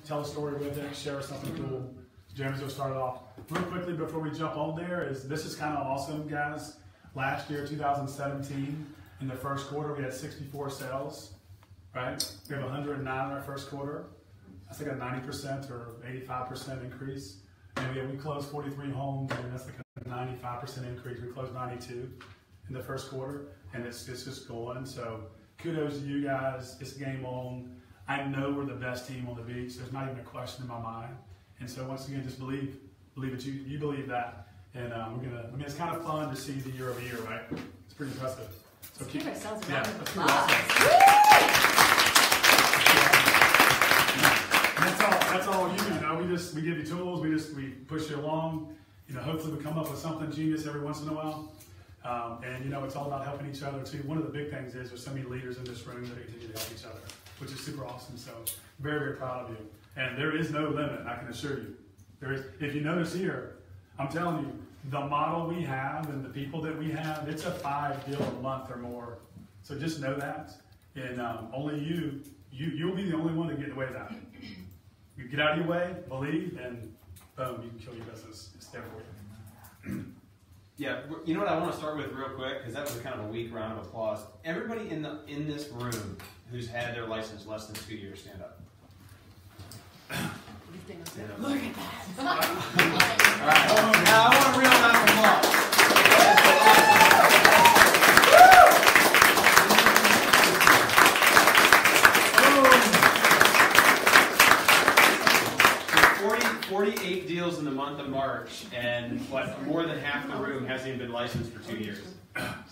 tell a story with it, share something cool. Jeremy's going to start it off. Real quickly before we jump on there, this is kind of awesome, guys. Last year, 2017, in the first quarter, we had 64 sales, right? We have 109 in our first quarter. That's like a 90% or 85% increase. And we closed 43 homes, and that's like a 95% increase. We closed 92 in the first quarter, and it's just going. So kudos to you guys. It's game on. I know we're the best team on the beach. There's not even a question in my mind. And so once again, just believe that you believe that. And it's kind of fun to see the year over year, right? It's pretty impressive. So keep ourselves yeah, awesome. That's all you know. We give you tools. We push you along. Hopefully we come up with something genius every once in a while. And it's all about helping each other too. One of the big things is there's so many leaders in this room that continue to help each other, which is super awesome. So very, very proud of you. And there is no limit, I can assure you. If you notice here, I'm telling you, the model we have and the people that we have, it's a 5 deal a month or more. So just know that. And only you'll be the only one to get away with that. You get out of your way, believe, and boom, you can kill your business. It's there for you. Yeah, you know what I want to start with real quick, because that was kind of a weak round of applause. Everybody in this room who's had their license less than 2 years, stand up. Look at that. All right. Now I want a real round of applause. 48 deals in the month of March, and more than half the room hasn't even been licensed for 2 years.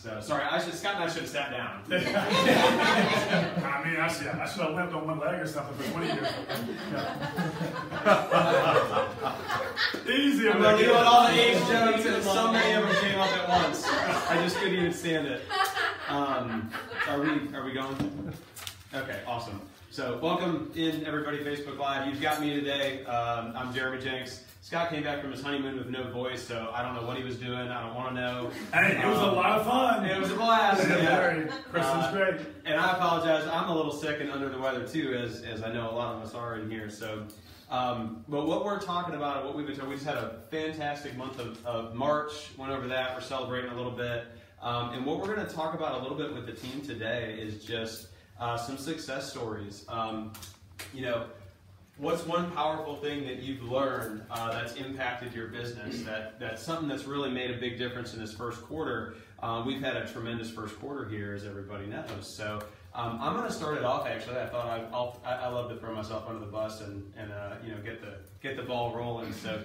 So sorry, Scott and I should have sat down. I should have lived on one leg or something for 20 years. Easy. I'm dealing with all the age jokes, and so many of them came up at once. I just couldn't even stand it. Are we going? Okay, awesome. So welcome in everybody, Facebook Live. You've got me today. I'm Jeremy Jenks. Scott came back from his honeymoon with no voice, so I don't know what he was doing. I don't want to know. Hey, it was a lot of fun. It was a blast. Yeah. Kristen's great. And I apologize. I'm a little sick and under the weather too, as I know a lot of us are in here. So, but what we're talking about, what we've been talking, we just had a fantastic month of March. Went over that. We're celebrating a little bit. And what we're going to talk about a little bit with the team today is just some success stories. What's one powerful thing that you've learned that's impacted your business? That's something that's really made a big difference in this first quarter. We've had a tremendous first quarter here, as everybody knows. So I'm going to start it off. Actually, I thought I love to throw myself under the bus and get the ball rolling. So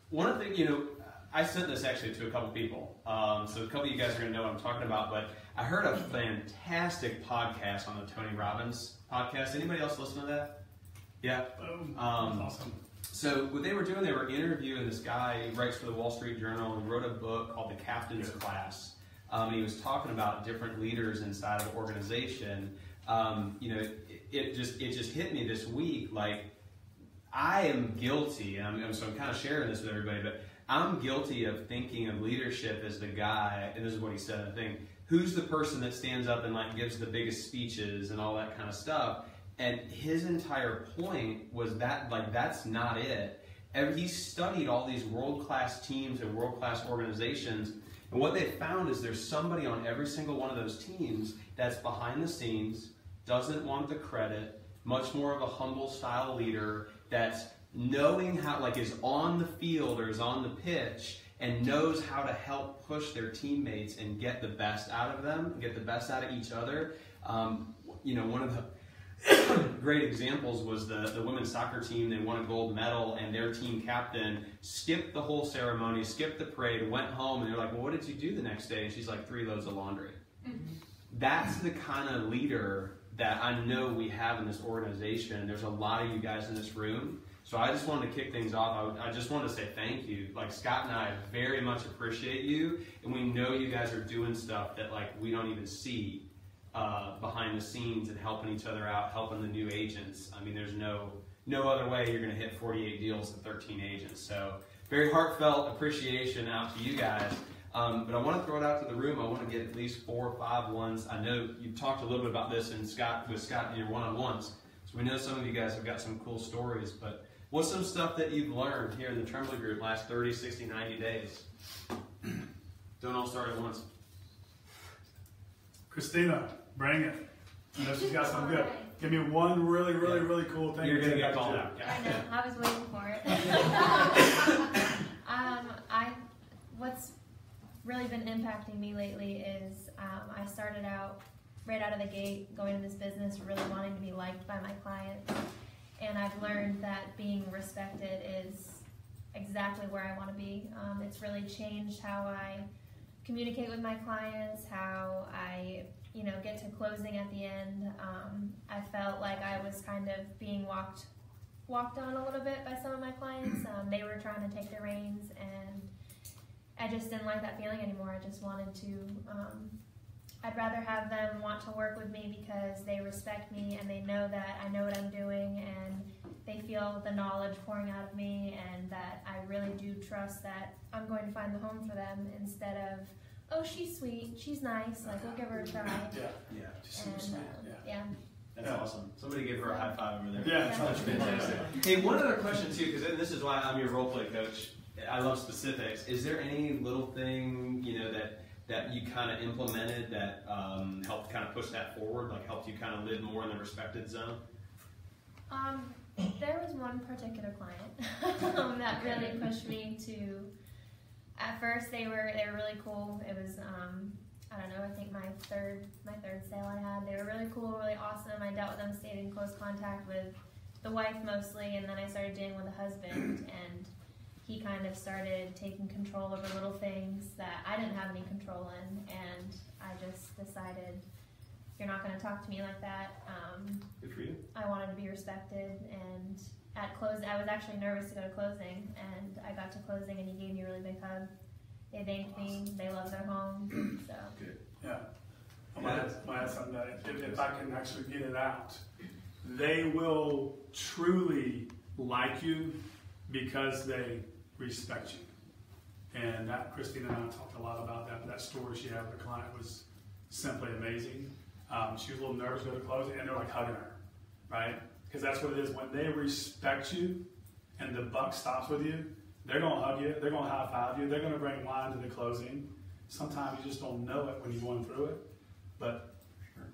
one of the I sent this actually to a couple people. So a couple of you guys are going to know what I'm talking about. But I heard a fantastic podcast on the Tony Robbins podcast. Anybody else listen to that? Yeah. Awesome. So what they were doing, they were interviewing this guy. He writes for the Wall Street Journal and wrote a book called The Captain's Class. And he was talking about different leaders inside of an organization. It just hit me this week. Like, I am guilty, and so I'm kind of sharing this with everybody, but I'm guilty of thinking of leadership as the guy, and this is what he said, I think, who's the person that stands up and gives the biggest speeches and all that kind of stuff. And his entire point was that, that's not it. He studied all these world-class teams and world-class organizations, and what they found is there's somebody on every single one of those teams that's behind the scenes, doesn't want the credit, much more of a humble style leader, that's knowing how, is on the field or is on the pitch and knows how to help push their teammates and get the best out of them, get the best out of each other. One of the great examples was the women's soccer team. They won a gold medal, and their team captain skipped the whole ceremony, skipped the parade, went home, and they're like, well, what did you do the next day? And she's like, 3 loads of laundry. Mm-hmm. That's the kind of leader that I know we have in this organization. There's a lot of you guys in this room. So I just wanted to kick things off. I just wanted to say thank you. Scott and I very much appreciate you, and we know you guys are doing stuff that we don't even see behind the scenes and helping each other out, helping the new agents. I mean, there's no other way you're going to hit 48 deals and 13 agents. So very heartfelt appreciation out to you guys. But I want to throw it out to the room. I want to get at least 4 or 5 ones. I know you've talked a little bit about this with Scott in your one-on-ones. So we know some of you guys have got some cool stories, but what's some stuff that you've learned here in the Trembley group last 30, 60, 90 days? Don't all start at once. Christina, bring it. I know she's got some good. Give me one really cool thing. You're going to get called out. Yeah. I know. I was waiting for it. What's really been impacting me lately is I started out right out of the gate going to this business really wanting to be liked by my clients. And I've learned that being respected is exactly where I want to be. It's really changed how I communicate with my clients, how I get to closing at the end. I felt like I was kind of being walked on a little bit by some of my clients. They were trying to take the reins, and I just didn't like that feeling anymore. I just wanted to, I'd rather have them want to work with me because they respect me and they know that I know what I'm doing, and they feel the knowledge pouring out of me, and that I really do trust that I'm going to find the home for them, instead of, oh, she's sweet, she's nice, like, we'll give her a try. Yeah. Just super sweet. Yeah. That's awesome. Somebody give her a high five over there. Yeah. That's fantastic. Hey, one other question too, because this is why I'm your role play coach. I love specifics. Is there any little thing, that you kind of implemented that helped kind of push that forward, like helped you kind of live more in the respected zone? There was one particular client that really pushed me to. At first, they were really cool. It was I don't know. I think my third sale I had. They were really cool, really awesome. I dealt with them, stayed in close contact with the wife mostly, and then I started dealing with the husband, and he kind of started taking control over little things that I didn't have any control in, and I just decided, you're not going to talk to me like that. Good for you. I wanted to be respected, and at close, I was actually nervous to go to closing, and I got to closing, and he gave me a really big hug. They thanked me. They love their home. So good. Yeah. I might add something that if I can actually get it out, they will truly like you because they respect you. And that, Christina and I talked a lot about that. But that story she had with the client was simply amazing. She was a little nervous to go to closing, and they're like hugging her, right? Because that's what it is. When they respect you and the buck stops with you, they're going to hug you. They're going to high five you. They're going to bring wine to the closing. Sometimes you just don't know it when you're going through it. But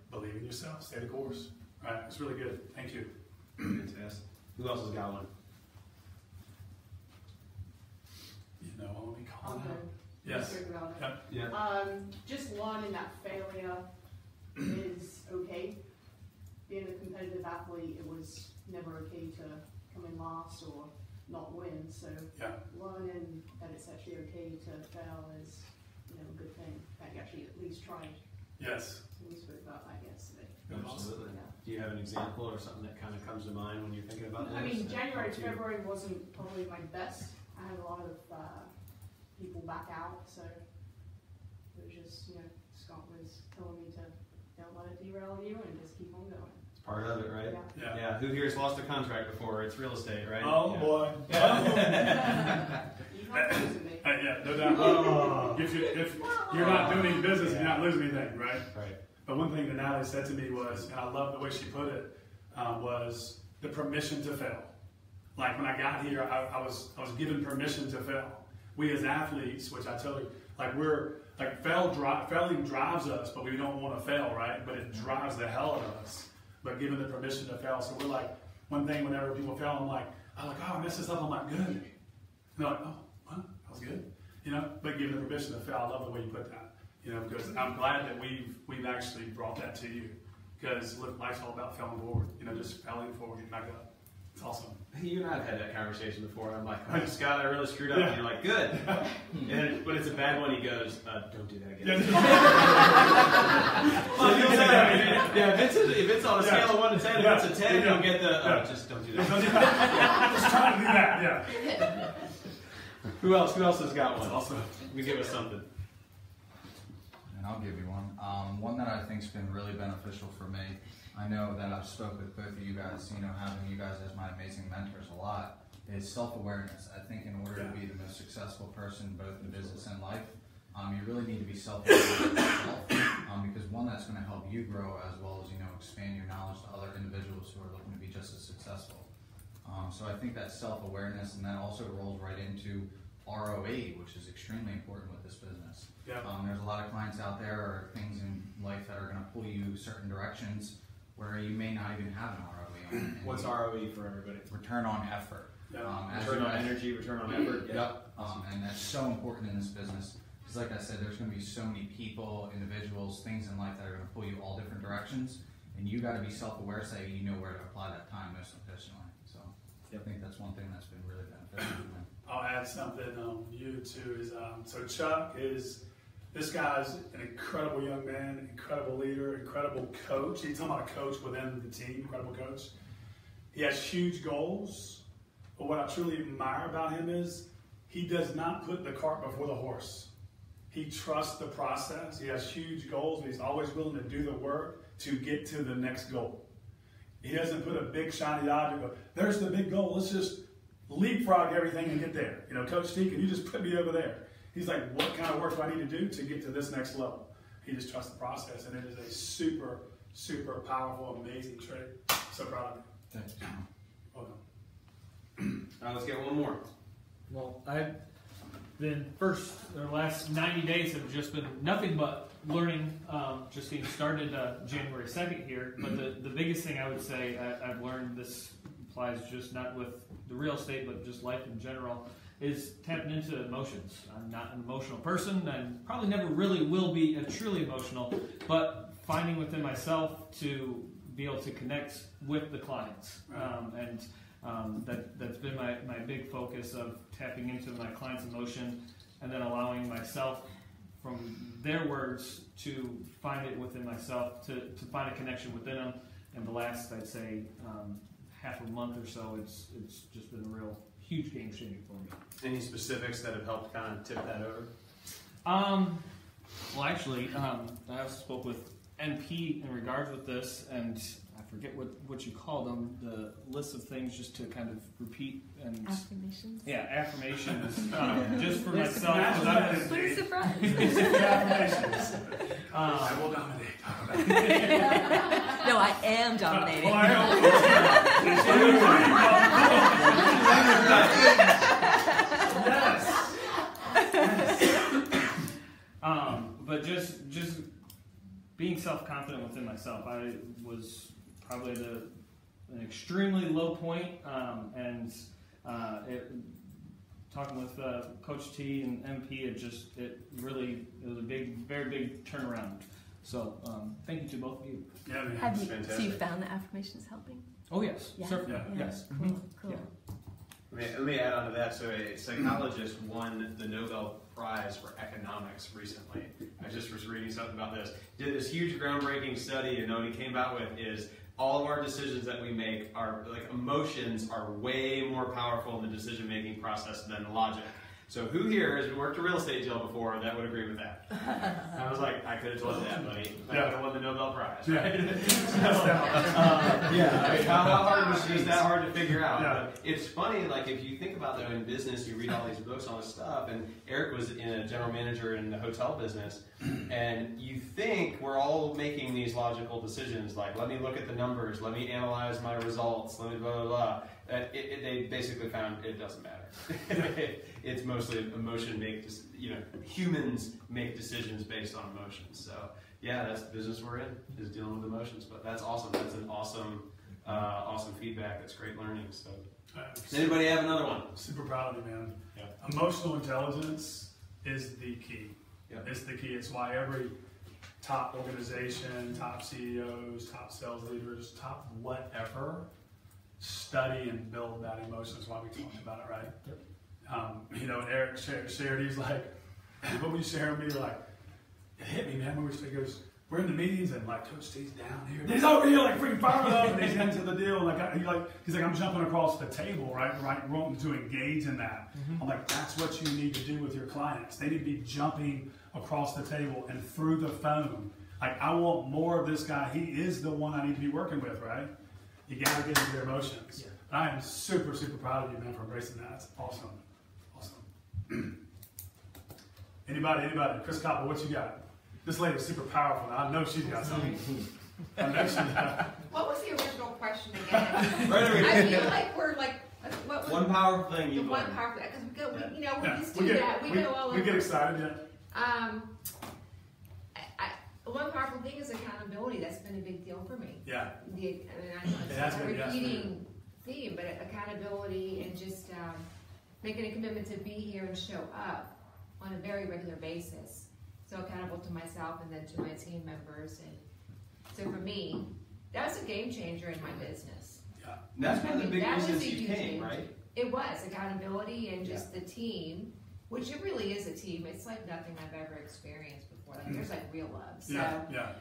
believe in yourself. Stay the course. Right? It's really good. Thank you. Fantastic. Who else has got one? I'll be calling Okay. out. Yes. Yep. Yeah. Just learning that failure is okay. Being a competitive athlete, it was never okay to come in last or not win. So learning that it's actually okay to fail is, a good thing. That you actually at least tried. Yes. We spoke about that yesterday. Absolutely. Yeah. Do you have an example or something that kind of comes to mind when you're thinking about this? I mean, January to February wasn't probably my best. I had a lot of people back out, so it was just, Scott was telling me to don't let it derail you and just keep on going. It's part of it, right? Yeah. Yeah. Who here has lost a contract before? It's real estate, right? Oh, yeah. boy. You're not losing me. Yeah, no doubt. If you're not doing any business, you're not losing anything, right? Right. But one thing that Natalie said to me was, and I love the way she put it, was the permission to fail. Like when I got here, I was given permission to fail. We as athletes, which I tell you, failing drives us, but we don't want to fail, right? But it drives the hell out of us. But given the permission to fail, so we're like, one thing whenever people fail, I'm like, oh, I messed this up, I'm like, good. And they're like, oh, what? That was good. But given the permission to fail, I love the way you put that. Because I'm glad that we've actually brought that to you. Because life's all about failing forward. Just failing forward, getting back up. It's awesome. You and I have had that conversation before. I'm like, oh, Scott, I really screwed up. Yeah. And you're like, good. And when it's a bad one, he goes, don't do that again. If it's on a scale of 1 to 10, if it's a 10, you'll get the, just don't do that. Just trying to do that, yeah. Who else has got one? That's awesome. You give us something. And I'll give you one. One that I think's been really beneficial for me. I know that I've spoke with both of you guys, having you guys as my amazing mentors a lot, is self-awareness. I think in order to be the most successful person, both in business and life, You really need to be self-aware of yourself, because one, that's going to help you grow, as well as, expand your knowledge to other individuals who are looking to be just as successful. So I think that self-awareness, and that also rolls right into ROE, which is extremely important with this business. Yeah. There's a lot of clients out there, or things in life that are going to pull you certain directions where you may not even have an ROE on. What's ROE for everybody? Return on effort. Return on energy, return on effort. Yep. And that's so important in this business. Because like I said, there's going to be so many people, individuals, things in life that are going to pull you all different directions. And you got to be self-aware so you know where to apply that time most efficiently. So I think that's one thing that's been really beneficial for me. I'll add something you too is so Chuck is this guy's an incredible young man, incredible leader, incredible coach. He's talking about a coach within the team, incredible coach. He has huge goals, but what I truly admire about him is he does not put the cart before the horse. He trusts the process. He has huge goals, but he's always willing to do the work to get to the next goal. He doesn't put a big shiny object, go, there's the big goal, let's just leapfrog everything and get there. Coach T, can you just put me over there? He's like, what kind of work do I need to do to get to this next level? He just trusts the process, and it is a super, super powerful, amazing trait. So proud of you. Thanks. Welcome. Let's get one more. Well, I've been the last 90 days have just been nothing but learning, just getting started January 2nd here. But the biggest thing I would say I've learned, this applies just not with the real estate, but just life in general, is tapping into emotions. I'm not an emotional person, and probably never really will be truly emotional, but finding within myself to be able to connect with the clients. That's been my big focus of tapping into my client's emotion and then allowing myself from their words to find it within myself, to find a connection within them. And the last, I'd say, half a month or so, it's just been a real huge game changer for me. Any specifics that have helped kind of tip that over? Well, actually, I also spoke with NP in regards with this, and I forget what you call them, the list of things just to kind of repeat and affirmations. Yeah, affirmations. Just for myself. What a surprise! Affirmations. I will dominate. No, I am dominating. But just being self-confident within myself. I was probably an extremely low point, talking with Coach T and MP, it was a very big turnaround. So thank you to both of you. Yeah, man. Have you, fantastic. so you found the affirmations helping? Oh yes, Yeah. certainly. Yeah. Yes. Cool. Yeah. Let me add on to that. So a psychologist won the Nobel Prize for economics recently. I just was reading something about this. Did this huge groundbreaking study, and what he came out with is all of our decisions that we make are like emotions are way more powerful in the decision-making process than logic. So who here has worked a real estate deal before that would agree with that? I was like, I could have told you that, buddy. I could have won the Nobel Prize. Right? How hard was it? Just that hard to figure out. Yeah. But it's funny, like if you think about that in business, you read all these books on this stuff, and Eric was a general manager in the hotel business, and you think we're all making these logical decisions, like let me look at the numbers, let me analyze my results, let me blah, blah, blah. They basically found it doesn't matter. It's mostly emotion humans make decisions based on emotions. So yeah, that's the business we're in, is dealing with emotions. But that's awesome. That's an awesome feedback. That's great learning. So does anybody have another one? Super proud of you, man. Yeah. Emotional intelligence is the key. Yeah. It's the key. It's why every top organization, top CEOs, top sales leaders, top whatever, study and build that emotion. That's why we talked about it, right? Yep. Eric shared, he's like, what were you sharing with me? Like, it hit me, man. He goes, we're in the meetings and like Coach T's down here. He's over here like freaking fired up and he's into the deal. He's like, I'm jumping across the table, right? Wanting to engage in that. Mm-hmm. I'm like, that's what you need to do with your clients. They need to be jumping across the table and through the phone. Like, I want more of this guy. He is the one I need to be working with, right? You got to get into their emotions. Yeah. But I am super, super proud of you, man, for embracing that. That's awesome. Awesome. Anybody? Chris Copper, what you got? This lady's super powerful. I know she's got something. I know she's got. What was the original question again? Right over here. I feel like we're like, what was One powerful thing the you one learned. powerful, because we go, we, you know, we Yeah. just do that. We go all over. We get excited, yeah. One powerful thing is accountability. That's been a big deal for me. Yeah. I know It has it's a been, yes, repeating theme, but accountability and just making a commitment to be here and show up on a very regular basis. So accountable to myself and then to my team members. And so for me, that was a game changer in my business. Yeah. And that's one of the big That was reasons a you huge came, change. right? It was accountability and just the team, which it really is a team. It's like nothing I've ever experienced before. Like there's like real love. So Yeah.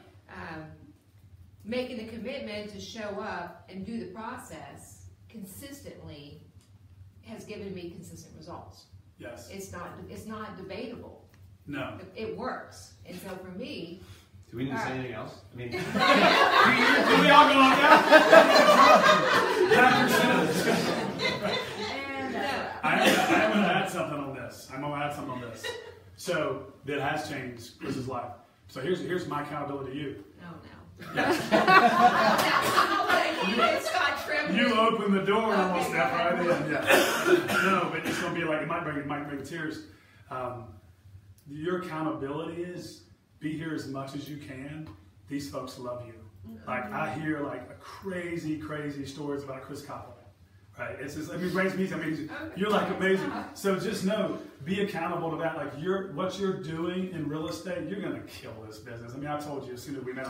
making the commitment to show up and do the process consistently has given me consistent results. Yes. It's not debatable. No. It works. And so for me, Do we need to say anything else? I mean, Do we all go on now? I'm going to add something on this. So that has changed Chris's life. So here's my accountability to you. oh no. Yes. It's Scott Trembley. You open the door and almost Okay, step go right ahead. in. Yeah. No, but it's going to be like, it might bring tears. Your accountability is be here as much as you can. These folks love you. Like I hear like crazy stories about Chris Coppola. Right? It's just, brings me amazing. You're like amazing. So just know, be accountable to that. Like what you're doing in real estate, you're gonna kill this business. I told you as soon as we met,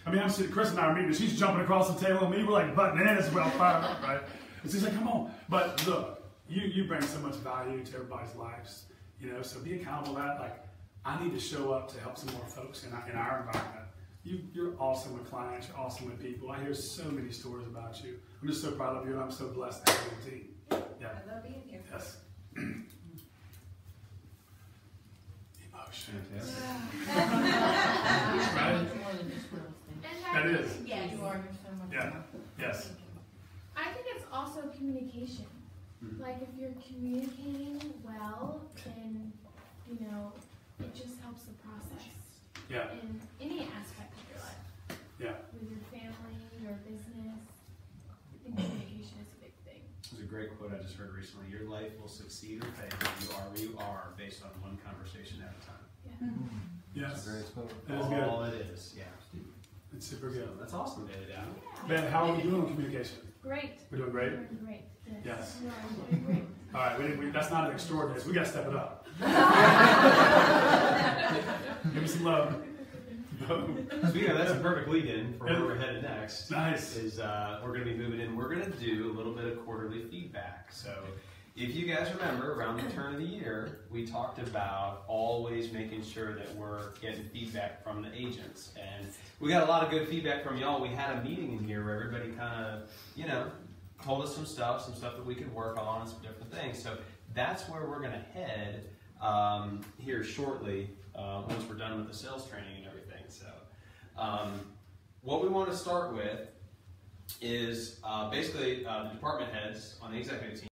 I'm sitting, Chris and I are meeting, and she's jumping across the table, and me, we're like butting heads well fired up, right? And she's like, come on. But look, you bring so much value to everybody's lives, so be accountable to that. Like, I need to show up to help some more folks in our environment. You're awesome with clients, you're awesome with people. I hear so many stories about you. I'm just so proud of you, and I'm so blessed to have your team. Yeah. I love being here. Yes. Emotion. Right? That is. Yes. Yeah. Yes. I think it's also communication. Like if you're communicating well, then it just helps the process. Yeah. In any aspect of your life. Yeah. With your family, your business. I think communication is a big thing. there's a great quote I just heard recently. Your life will succeed or fail. You are where you are based on one conversation at a time. Yeah. Yes. Great quote. That is good. All it is, yeah. It's super good. So that's awesome, David. Yeah. Ben, how are we doing on communication? Great. We're doing great? We're doing great. Yes. You are doing great. All right, that's not an extraordinary. So we got to step it up. Give me some love. Speaking of, that's a perfect lead-in for where we're headed next. Nice. Is we're going to be moving in. We're going to do a little bit of quarterly feedback. So if you guys remember, around the turn of the year, we talked about always making sure that we're getting feedback from the agents. And we got a lot of good feedback from y'all. We had a meeting in here where everybody kind of, told us some stuff that we could work on, and some different things. So that's where we're going to head here shortly once we're done with the sales training and everything. So what we want to start with is basically the department heads on the executive team.